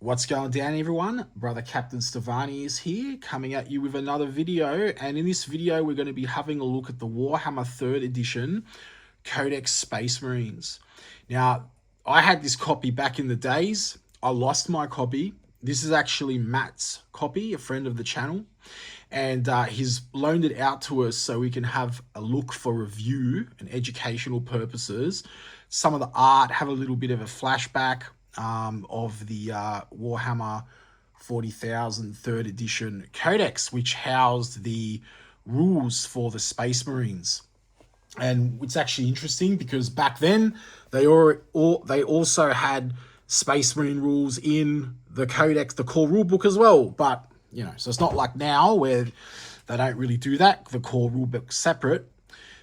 What's going down, everyone? Brother Captain Stevani is here, coming at you with another video. And in this video, we're going to be having a look at the Warhammer 3rd edition Codex Space Marines. Now, I had this copy back in the days. I lost my copy. This is actually Matt's copy, a friend of the channel. And he's loaned it out to us so we can have a look for review and educational purposes. Some of the art, have a little bit of a flashback of the Warhammer 40,000 3rd edition Codex, which housed the rules for the Space Marines. And it's actually interesting because back then they also had Space Marine rules in the Codex, the core rulebook as well. But you know, so it's not like now where they don't really do that. The core rulebook's separate.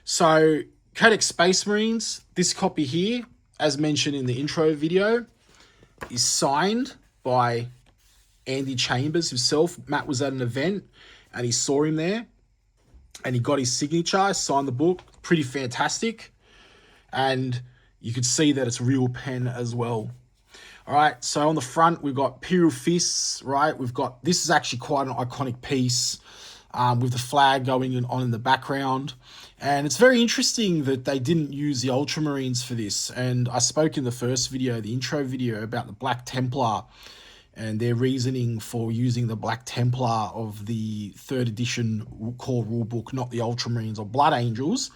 So Codex Space Marines, this copy here, as mentioned in the intro video, is signed by Andy Chambers himself. Matt was at an event and he saw him there and he got his signature, signed the book. Pretty fantastic. And you could see that it's real pen as well. All right, so on the front, we've got Imperial Fists, right? We've got, this is actually quite an iconic piece with the flag going on in the background. And it's very interesting that they didn't use the Ultramarines for this. And I spoke in the first video, the intro video, about the Black Templar and their reasoning for using the Black Templar of the 3rd edition core rulebook, not the Ultramarines or Blood Angels,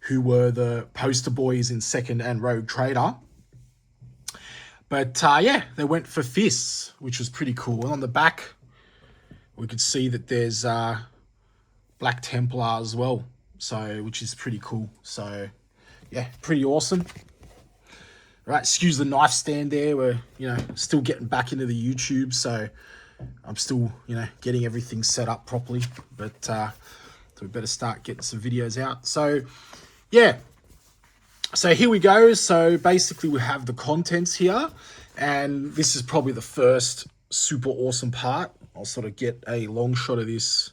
who were the poster boys in 2nd and Rogue Trader. But yeah, they went for fists, which was pretty cool. And on the back, we could see that there's Black Templar as well, so which is pretty cool. So yeah, pretty awesome. Right, excuse the knife stand there. We're, you know, still getting back into the YouTube, so I'm still, you know, getting everything set up properly. But so we better start getting some videos out. So yeah. So here we go. So basically we have the contents here, and this is probably the first super awesome part. I'll sort of get a long shot of this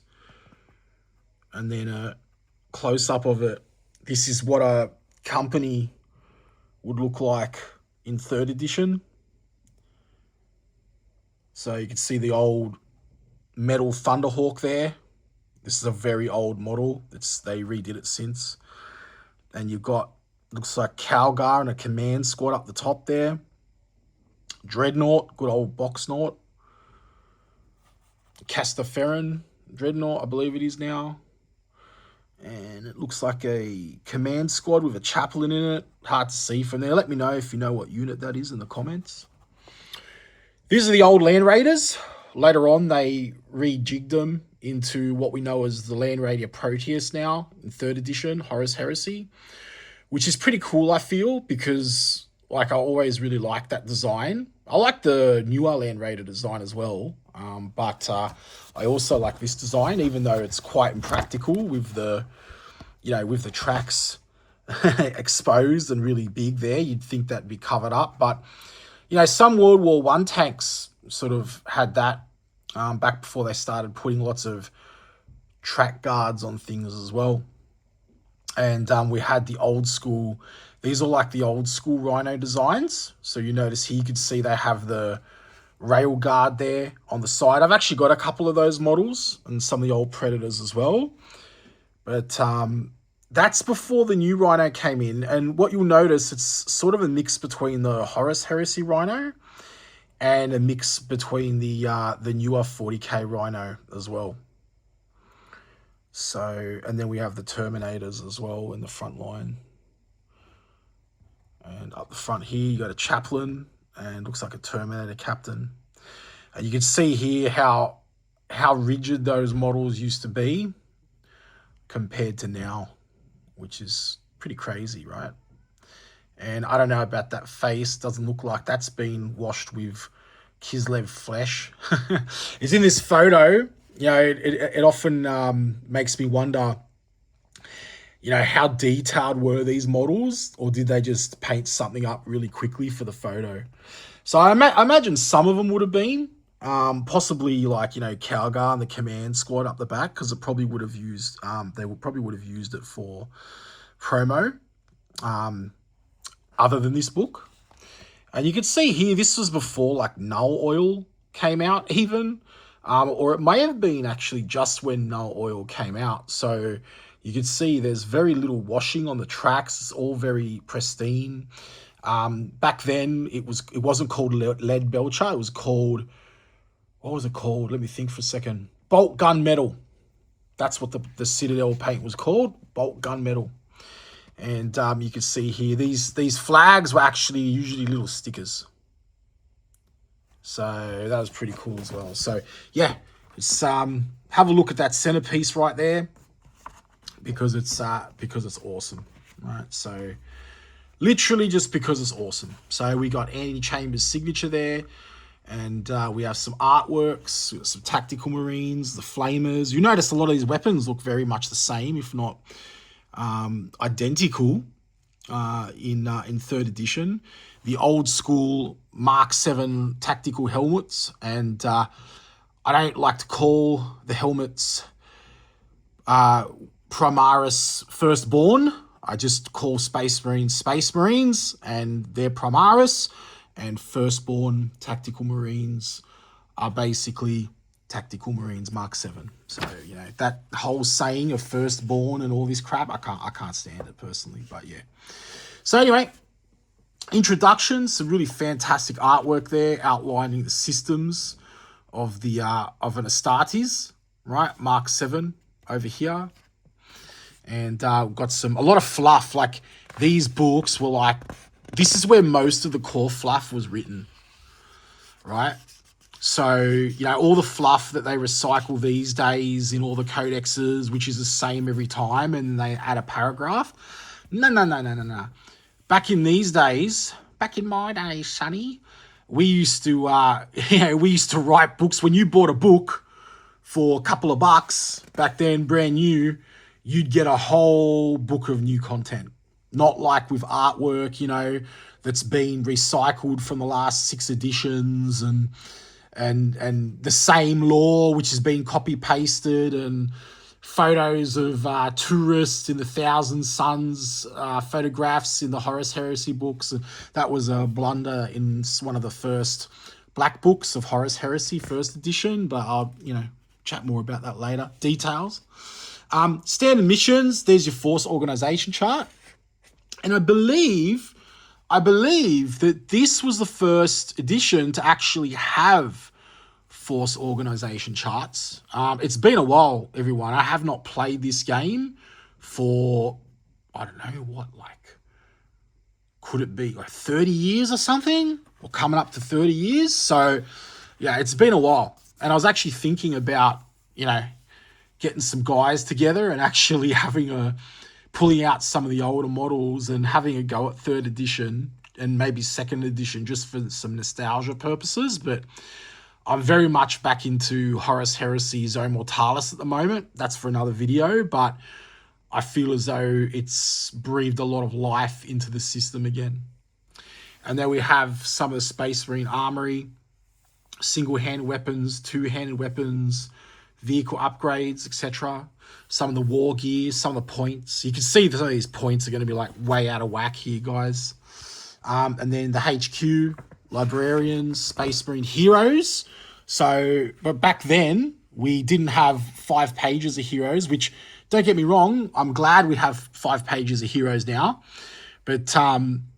and then a close up of it. This is what a company would look like in 3rd edition. So you can see the old metal Thunderhawk there. This is a very old model. They redid it since. And you've got, looks like Calgar and a command squad up the top there. Dreadnought, good old Boxnaut. Castaferran Dreadnought, I believe it is now. And it looks like a command squad with a chaplain in it. Hard to see from there. Let me know if you know what unit that is in the comments. These are the old Land Raiders. Later on, they rejigged them into what we know as the Land Raider Proteus now in 3rd edition, Horus Heresy, which is pretty cool, I feel, because like I always really like that design. I like the newer Land Raider design as well, but I also like this design, even though it's quite impractical with the, you know, with the tracks exposed and really big there. You'd think that'd be covered up, but you know, some World War I tanks sort of had that back before they started putting lots of track guards on things as well. And we had the old school, these are like the old school Rhino designs. So you notice here, you could see they have the rail guard there on the side. I've actually got a couple of those models and some of the old Predators as well. But that's before the new Rhino came in. And what you'll notice, it's sort of a mix between the Horus Heresy Rhino and a mix between the newer 40k Rhino as well. So, and then we have the Terminators as well in the front line. And up the front here, you got a chaplain and looks like a Terminator captain. And you can see here how rigid those models used to be compared to now, which is pretty crazy, right? And I don't know about that face. Doesn't look like that's been washed with Kislev flesh. It's in this photo. You know, it often makes me wonder, you know, how detailed were these models, or did they just paint something up really quickly for the photo? So I imagine some of them would have been, possibly like, you know, Calgar and the command squad up the back, because it probably would have used, probably would have used it for promo, other than this book. And you can see here, this was before like null oil came out even. Or it may have been actually just when Null Oil came out. So you can see there's very little washing on the tracks. It's all very pristine. Back then, it wasn't called lead belcher. It was called, what was it called? Let me think for a second. Bolt gun metal. That's what the Citadel paint was called, bolt gun metal. And you can see here, these flags were actually usually little stickers. So that was pretty cool as well. So yeah, it's have a look at that centerpiece right there, because it's awesome, right? So literally just because it's awesome. So we got Andy Chambers' signature there, and we have some artworks, we got some tactical Marines, the flamers. You notice a lot of these weapons look very much the same, if not identical, in 3rd edition. The old school Mark 7 tactical helmets, and I don't like to call the helmets Primaris Firstborn. I just call Space Marines, and they're Primaris, and Firstborn Tactical Marines are basically Tactical Marines Mark 7. So, you know, that whole saying of Firstborn and all this crap, I can't stand it personally, but yeah. So anyway, introduction, some really fantastic artwork there outlining the systems of the of an Astartes, right? Mark 7 over here. And we've got a lot of fluff. Like, these books were like, this is where most of the core fluff was written, right? So, you know, all the fluff that they recycle these days in all the codexes, which is the same every time, and they add a paragraph. No. Back in these days, back in my days, Sonny, we used to, we used to write books. When you bought a book for a couple of bucks back then, brand new, you'd get a whole book of new content. Not like with artwork, you know, that's been recycled from the last 6 editions, and the same lore which has been copy pasted, and photos of tourists in the Thousand Suns, photographs in the Horus Heresy books. That was a blunder in one of the first black books of Horus Heresy, 1st edition, but I'll, you know, chat more about that later. Details. Standard missions, there's your force organization chart. And I believe that this was the first edition to actually have force organization charts. It's been a while, everyone. I have not played this game for, I don't know what, like, could it be like 30 years or something? Or coming up to 30 years? So, yeah, it's been a while. And I was actually thinking about, you know, getting some guys together and actually pulling out some of the older models and having a go at 3rd edition and maybe 2nd edition just for some nostalgia purposes. But I'm very much back into Horus Heresy Zone Mortalis at the moment. That's for another video, but I feel as though it's breathed a lot of life into the system again. And then we have some of the Space Marine armory, single-handed weapons, two-handed weapons, vehicle upgrades, etc. Some of the war gear, some of the points. You can see some of these points are going to be like way out of whack here, guys. And then the HQ, librarians, Space Marine heroes. So, but back then we didn't have 5 pages of heroes, which, don't get me wrong, I'm glad we have 5 pages of heroes now. But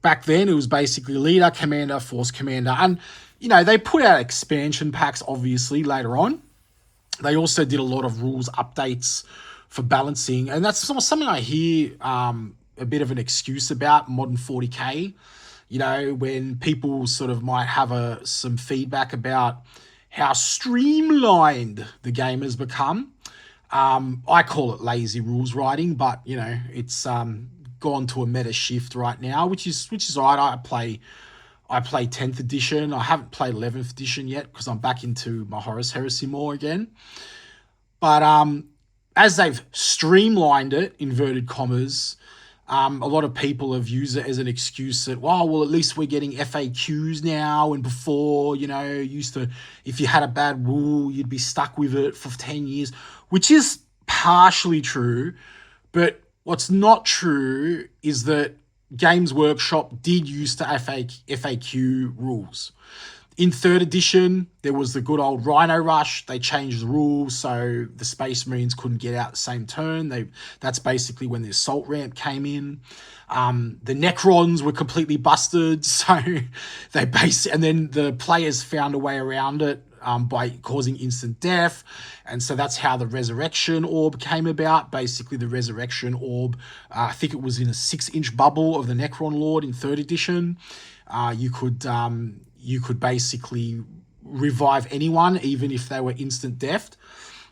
back then it was basically leader, commander, force commander. And, you know, they put out expansion packs, obviously, later on. They also did a lot of rules updates for balancing. And that's something I hear a bit of an excuse about modern 40K. You know, when people sort of might have some feedback about how streamlined the game has become. I call it lazy rules writing, but, you know, it's gone to a meta shift right now, which is all right. I play 10th edition. I haven't played 11th edition yet because I'm back into my Horus Heresy more again. But as they've streamlined it, inverted commas, a lot of people have used it as an excuse that, well, at least we're getting FAQs now, and before, you know, used to, if you had a bad rule, you'd be stuck with it for 10 years, which is partially true. But what's not true is that Games Workshop did use to FAQ rules. In 3rd edition, there was the good old Rhino Rush. They changed the rules so the Space Marines couldn't get out the same turn. That's basically when the assault ramp came in. The Necrons were completely busted, so and then the players found a way around it by causing instant death. And so that's how the Resurrection Orb came about. Basically, the Resurrection Orb, I think it was in a 6-inch bubble of the Necron Lord in 3rd edition. You could basically revive anyone, even if they were instant deathed.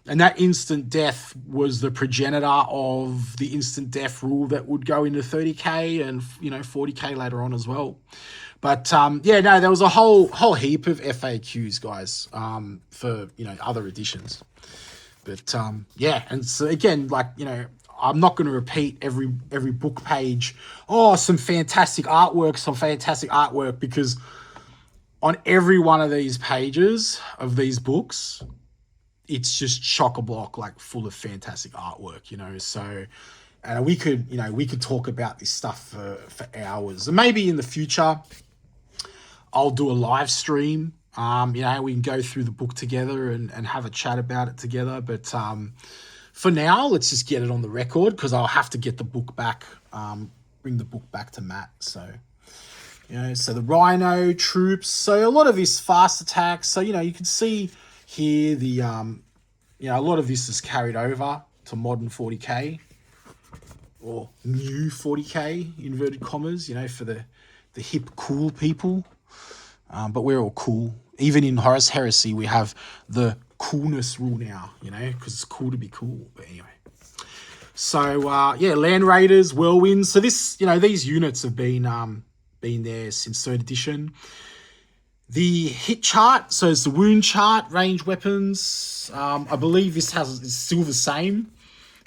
And that instant death was the progenitor of the instant death rule that would go into 30k and 40k later on as well. But there was a whole heap of FAQs, guys, for other editions. But and so again, I'm not going to repeat every book page. Oh, some fantastic artwork, because on every one of these pages of these books, it's just chock-a-block, full of fantastic artwork, So, and we could talk about this stuff for hours. And maybe in the future, I'll do a live stream. We can go through the book together and have a chat about it together. But for now, let's just get it on the record, because I'll have to get the book back, bring the book back to Matt. So, so the Rhino troops. So a lot of this fast attacks. So, you can see here the, a lot of this is carried over to modern 40k or new 40k, inverted commas, for the hip, cool people. But we're all cool. Even in Horus Heresy, we have the coolness rule now, because it's cool to be cool. But anyway. So, Land Raiders, Whirlwinds. So this, these units have been there since 3rd edition. The hit chart, so it's the wound chart, range weapons. I believe this is still the same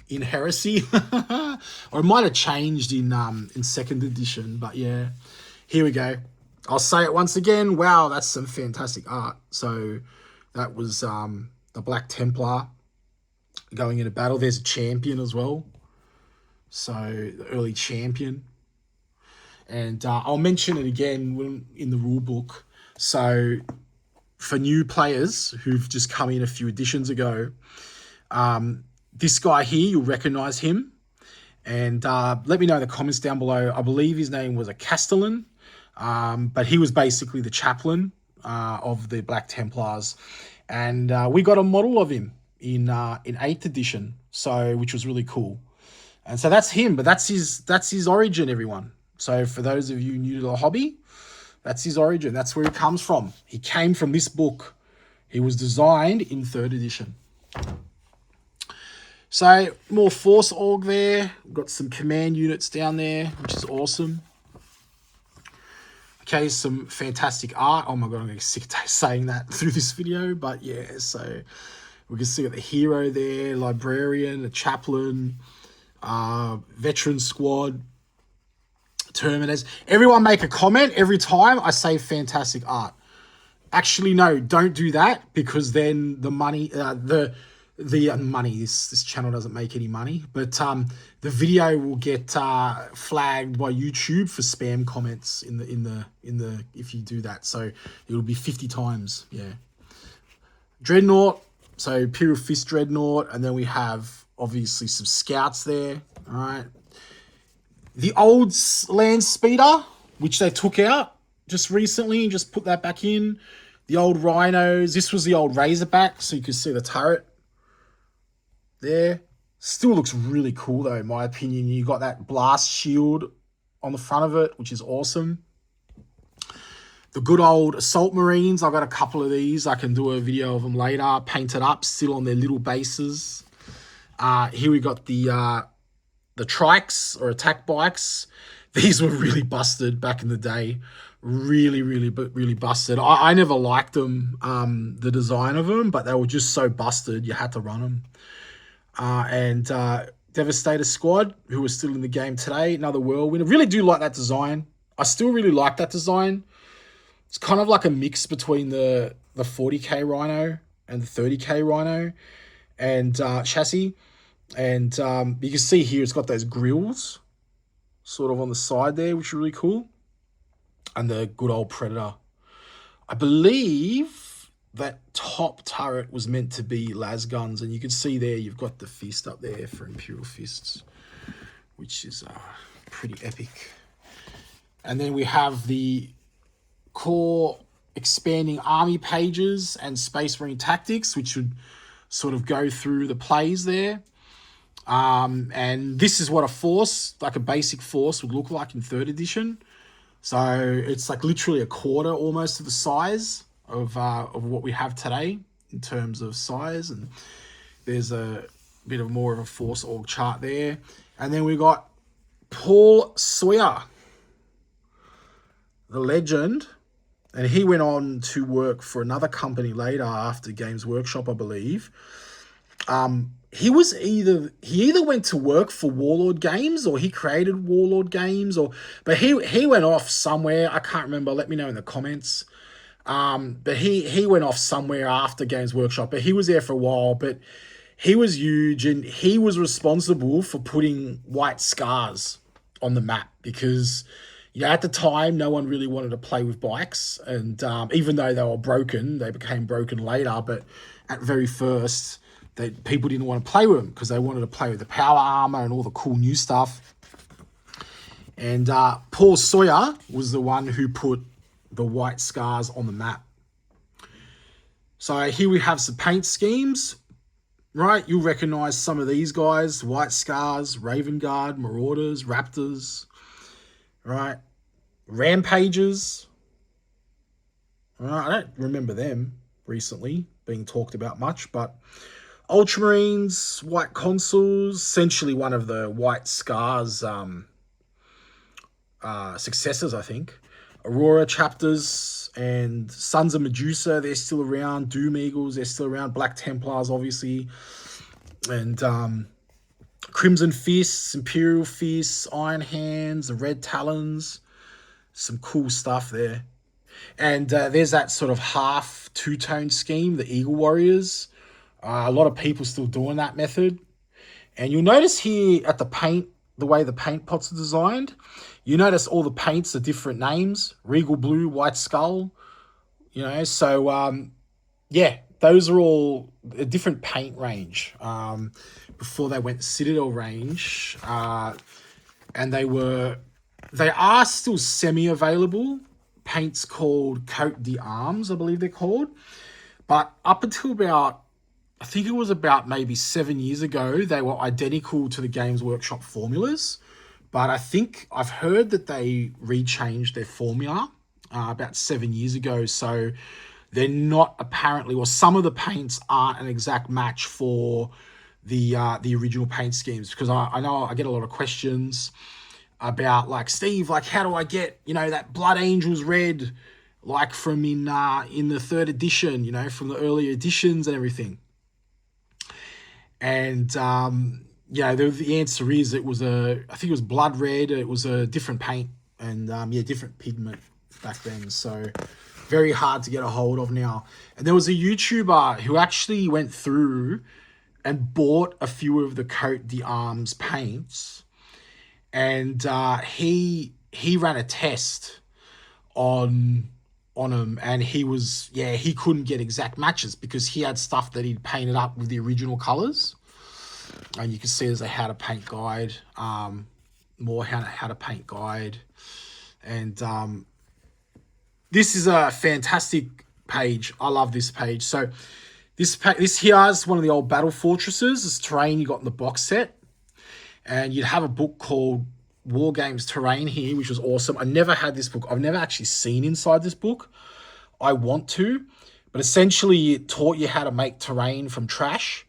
in Heresy. Or it might have changed in 2nd edition. But yeah, here we go. I'll say it once again. Wow, that's some fantastic art. So that was the Black Templar going into battle. There's a champion as well. So the early champion. And I'll mention it again in the rule book. So for new players who've just come in a few editions ago, this guy here, you'll recognize him. And let me know in the comments down below. I believe his name was a Castellan. But he was basically the chaplain of the Black Templars, and we got a model of him in 8th edition, which was really cool. And so that's him, but that's his origin, everyone. So for those of you new to the hobby, that's his origin. That's where he comes from. He came from this book. He was designed in 3rd edition. So more Force Org there. We've got some command units down there, which is awesome. Okay, some fantastic art. Oh my God, I'm going to get sick of saying that through this video. But yeah, so we can see got the hero there, librarian, a chaplain, veteran squad, Terminators. Everyone make a comment every time I say fantastic art. Actually, no, don't do that, because then the money, this channel doesn't make any money, but the video will get flagged by YouTube for spam comments in the if you do that. So it'll be 50 times. Yeah. Dreadnought, so Imperial Fist Dreadnought, and then we have obviously some scouts there. All right. The old land speeder, which they took out just recently, just put that back in. The old rhinos. This was the old Razorback, so you can see the turret there. Still looks really cool though, in my opinion. You got that blast shield on the front of it, which is awesome. The good old Assault Marines. I've got a couple of these. I can do a video of them later. Painted up, still on their little bases. Here we got the trikes or attack bikes. These were really busted back in the day. Really busted. I never liked them, the design of them, but they were just so busted, you had to run them. And Devastator Squad, who are still in the game today, another Whirlwind. I really do like that design. I still really like that design. It's kind of like a mix between the 40k Rhino and the 30k Rhino and chassis. And you can see here it's got those grills sort of on the side there, which are really cool. And the good old Predator I believe that top turret was meant to be las guns, and you can see there you've got the fist up there for Imperial Fists, which is pretty epic. And then we have the core expanding army pages and Space Marine tactics, which would sort of go through the plays there. And this is what a force, like a basic force, would look like in 3rd edition. So it's like literally a quarter almost of the size of what we have today in terms of size. And there's a bit of more of a force org chart there. And then we got Paul Sawyer, the legend. And he went on to work for another company later after Games Workshop, I believe. He either went to work for Warlord Games or he created Warlord Games, but he went off somewhere. I can't remember. Let me know in the comments. But he went off somewhere after Games Workshop, but he was there for a while. But he was huge, and he was responsible for putting White Scars on the map because at the time no one really wanted to play with bikes, and even though they were broken, they became broken later. But at very first, people didn't want to play with them because they wanted to play with the power armor and all the cool new stuff. And Paul Sawyer was the one who put the White Scars on the map. So here we have some paint schemes, right? You'll recognize some of these guys: White Scars, Raven Guard, Marauders, Raptors, right? Rampages. I don't remember them recently being talked about much, but Ultramarines, White Consuls, essentially one of the White Scars successors, I think. Aurora chapters and Sons of Medusa, they're still around. Doom Eagles, they're still around. Black Templars, obviously. And Crimson Fists, Imperial Fists, Iron Hands, the Red Talons. Some cool stuff there. And there's that sort of half two-tone scheme, the Eagle Warriors. A lot of people still doing that method. And you'll notice here at the paint, the way the paint pots are designed, you notice all the paints are different names: Regal Blue, White Skull, so yeah, those are all a different paint range before they went Citadel range. And they are still semi-available paints called Coat d'Arms, I believe they're called. But up until I think it was about maybe 7 years ago, they were identical to the Games Workshop formulas. But I think I've heard that they rechanged their formula about 7 years ago. So they're not apparently, or some of the paints aren't an exact match for the original paint schemes. Because I know I get a lot of questions about, like, Steve, like, how do I get, that Blood Angels red, like from in the 3rd edition, from the earlier editions and everything. And the answer is I think it was blood red. It was a different paint and different pigment back then. So very hard to get a hold of now. And there was a YouTuber who actually went through and bought a few of the Coat d'Arms paints, and he ran a test on them, and he couldn't get exact matches because he had stuff that he'd painted up with the original colors. And you can see there's a how to paint guide, more how to paint guide. And this is a fantastic page. I love this page. So this here is one of the old battle fortresses. This terrain you got in the box set. And you'd have a book called Wargames Terrain here, which was awesome. I never had this book. I've never actually seen inside this book. I want to. But essentially it taught you how to make terrain from trash.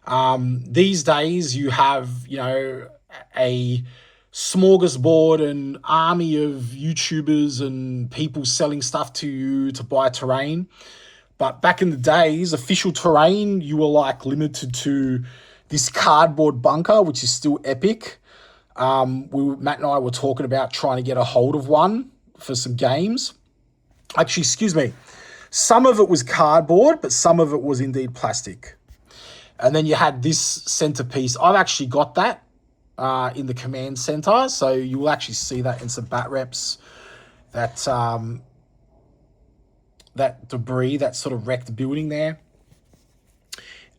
These days you have, a smorgasbord and army of YouTubers and people selling stuff to you to buy terrain. But back in the days, official terrain, you were like limited to this cardboard bunker, which is still epic. Matt and I were talking about trying to get a hold of one for some games. Actually, excuse me. Some of it was cardboard, but some of it was indeed plastic. And then you had this centerpiece. I've actually got that in the command center. So you will actually see that in some bat reps that that debris, that sort of wrecked building there.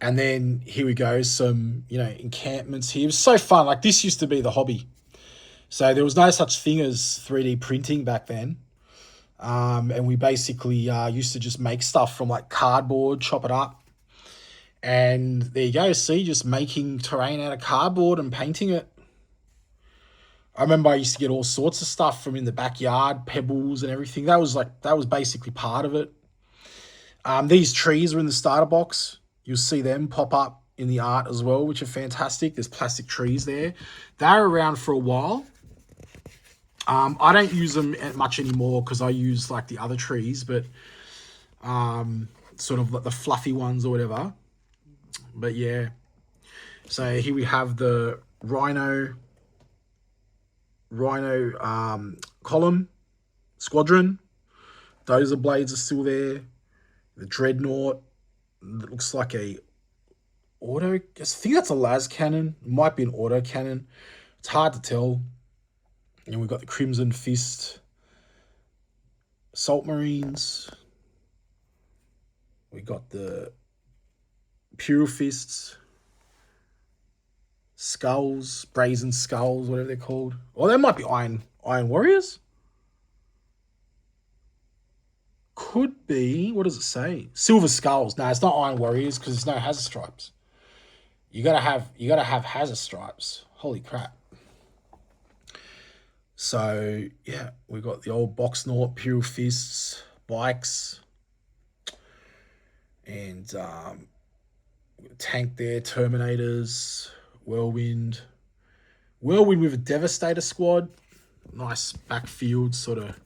And then here we go, some, you know, encampments here. It was so fun. Like, this used to be the hobby. So there was no such thing as 3D printing back then. And we basically used to just make stuff from like cardboard, chop it up. And there you go, see, just making terrain out of cardboard and painting it. I remember I used to get all sorts of stuff from in the backyard, pebbles and everything. That was basically part of it. These trees are in the starter box. You'll see them pop up in the art as well, which are fantastic. There's plastic trees there. They're around for a while. I don't use them much anymore because I use like the other trees, but sort of like the fluffy ones or whatever. But yeah, so here we have the Rhino column squadron. Those blades are still there. The Dreadnought, it looks like a auto, I think that's a las cannon. It might be an auto cannon. It's hard to tell. And we've got the Crimson Fist Assault Marines. We got the Imperial Fists, Skulls, Brazen Skulls, whatever they're called. Or they might be Iron Warriors. Could be, what does it say? Silver Skulls. No, it's not Iron Warriors because there's no hazard stripes. You gotta have hazard stripes. Holy crap. So yeah, we got the old Boxnaut, Imperial Fists, bikes, and tank there, Terminators, Whirlwind with a Devastator squad. Nice backfield sort of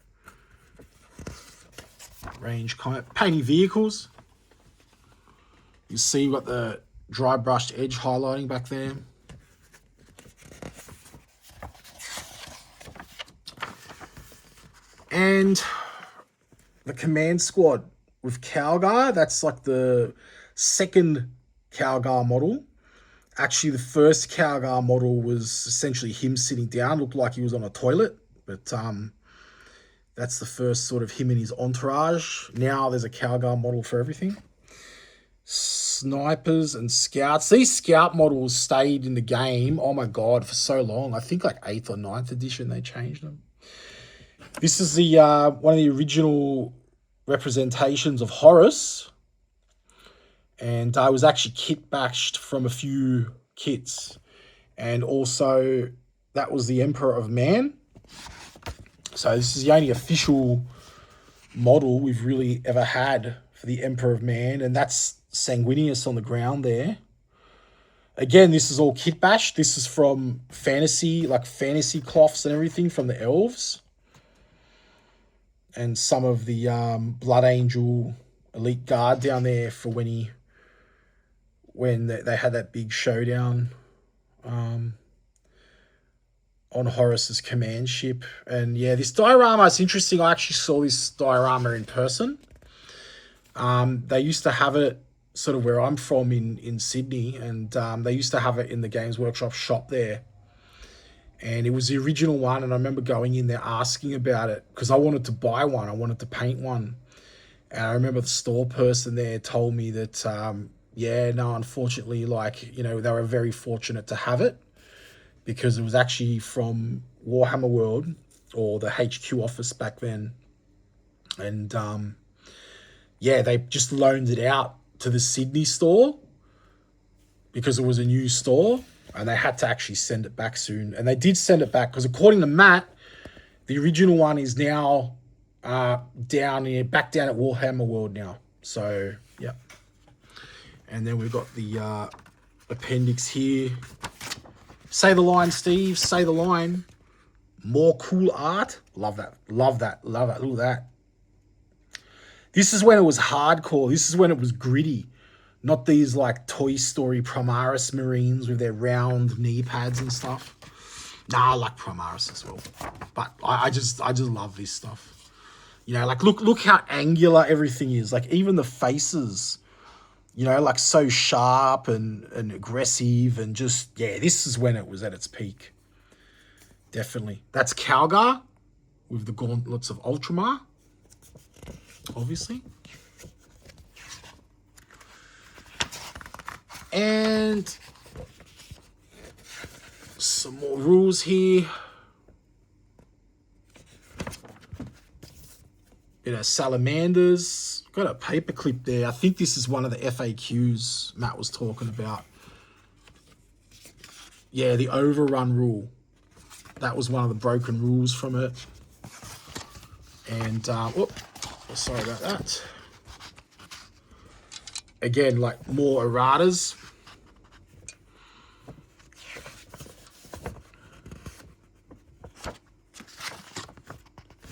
range combat. Painting vehicles. You see you've got the dry brushed edge highlighting back there. And the command squad with Calgar. That's like the second Calgar model. Actually, the first Calgar model was essentially him sitting down. Looked like he was on a toilet. But that's the first sort of him and his entourage. Now there's a Calgar model for everything. Snipers and scouts. These scout models stayed in the game, oh my god, for so long. I think like 8th or 9th edition they changed them. This is the one of the original representations of Horus. And I was actually kit bashed from a few kits. And also that was the Emperor of Man. So this is the only official model we've really ever had for the Emperor of Man. And that's Sanguinius on the ground there. Again, this is all kit bashed. This is from fantasy, like fantasy cloths and everything from the elves. And some of the Blood Angel Elite Guard down there for when they had that big showdown on Horus's command ship. And yeah, this diorama is interesting. I actually saw this diorama in person. They used to have it sort of where I'm from in Sydney, and they used to have it in the Games Workshop shop there. And it was the original one, and I remember going in there asking about it because I wanted to buy one. I wanted to paint one. And I remember the store person there told me that, yeah, no, unfortunately, like, you know, they were very fortunate to have it because it was actually from Warhammer World or the HQ office back then. And, yeah, they just loaned it out to the Sydney store because it was a new store. And they had to actually send it back soon. And they did send it back because according to Matt, the original one is now back down at Warhammer World now. So, yeah. And then we've got the appendix here. Say the line, Steve. Say the line. More cool art. Love that. Love that. Love it. Look at that. This is when it was hardcore. This is when it was gritty. Not these like Toy Story Primaris Marines with their round knee pads and stuff. Nah, I like Primaris as well. But I just love this stuff. You know, like look how angular everything is. Like even the faces, you know, like so sharp and aggressive and just, yeah, this is when it was at its peak. Definitely. That's Calgar with the gauntlets of Ultramar, obviously. And some more rules here. Bit of salamanders. Got a paperclip there. I think this is one of the FAQs Matt was talking about. Yeah, the overrun rule. That was one of the broken rules from it. And, sorry about that. Again, like more erratas.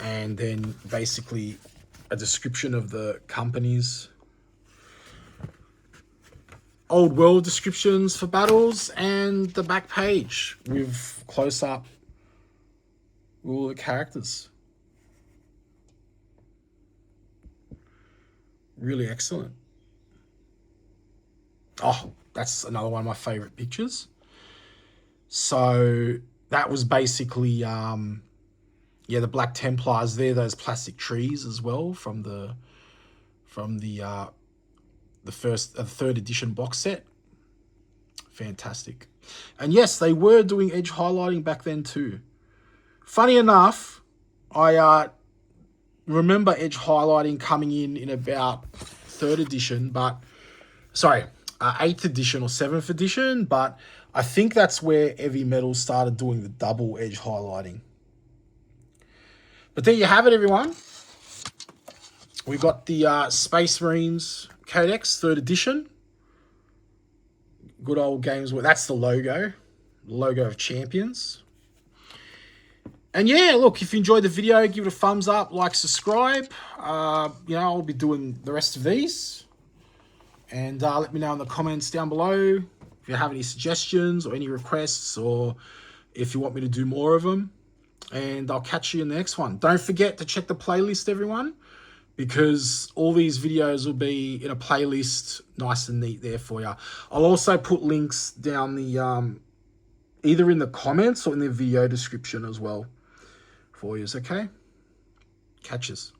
And then basically a description of the companies. Old world descriptions for battles, and the back page with close-up all the characters. Really excellent. Oh, that's another one of my favorite pictures. So that was basically, yeah, the Black Templars there, those plastic trees as well from the third edition box set. Fantastic. And yes, they were doing edge highlighting back then too. Funny enough, I remember edge highlighting coming in about 3rd edition, but sorry, 8th edition or 7th edition, but I think that's where Heavy Metal started doing the double edge highlighting. But there you have it, everyone. We got the Space Marines Codex 3rd edition. Good old games. That's the logo of Champions. And yeah, look, if you enjoyed the video, give it a thumbs up, like, subscribe. You know, I'll be doing the rest of these. And let me know in the comments down below if you have any suggestions or any requests, or if you want me to do more of them. And I'll catch you in the next one. Don't forget to check the playlist, everyone, because all these videos will be in a playlist, nice and neat there for you. I'll also put links down the either in the comments or in the video description as well for you. Okay? Catches.